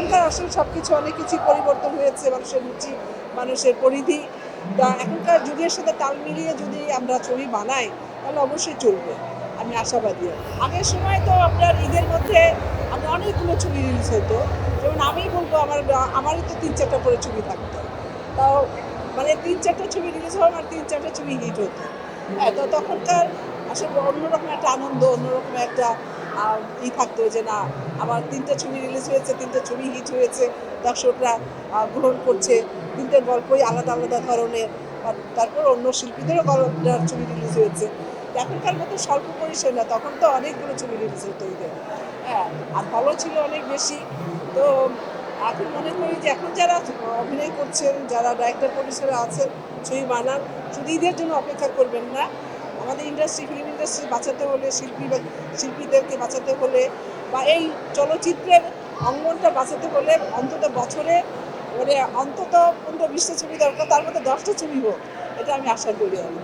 এখনকার আসলে সব কিছু অনেক কিছুই পরিবর্তন হয়েছে, মানুষের রুচি, মানুষের পরিধি। তা এখনকার যুগের সাথে তাল মিলিয়ে যদি আমরা ছবি বানাই তাহলে অবশ্যই চলবে, আমি আশাবাদী। আগের সময় তো আপনার ঈদের মধ্যে আমরা অনেকগুলো ছবি রিলিজ হতো, যেমন আমি বলবো আমারই তো 3-4টা করে ছবি থাকতো, তাও মানে 3-4টা ছবি রিলিজ হওয়ার আর 3-4টা ছবি হিট হতো। হ্যাঁ, তো তখনকার আসলে অন্যরকম একটা আনন্দ, অন্যরকম একটা থাকতো যে না, আমার 3টা ছবি রিলিজ হয়েছে, 3টা ছবি হিট হয়েছে, দর্শকরা গ্রহণ করছে, 3টা গল্পই আলাদা আলাদা ধরনের। তারপর অন্য শিল্পীদেরও ছবি রিলিজ হয়েছে। এখনকার মতো স্বল্প পরিসর না, তখন তো অনেকগুলো ছবি রিলিজ হতো ঈদের। হ্যাঁ, আর হলও ছিল অনেক বেশি। তো এখন মনে করি যে এখন যারা অভিনয় করছেন, যারা ডাইরেক্টর প্রডিউসার আছেন, ছবি বানান, শুধু ঈদের জন্য অপেক্ষা করবেন না। আমাদের ইন্ডাস্ট্রি, ফিল্ম ইন্ডাস্ট্রি বাঁচাতে হলে, শিল্পীদেরকে বাঁচাতে হলে, বা এই চলচ্চিত্রের অঙ্গনটা বাঁচাতে হলে অন্তত বছরে মানে অন্তত 15-20টা ছবি দরকার, তার মধ্যে 10টা ছবি হোক, এটা আমি আশা করি।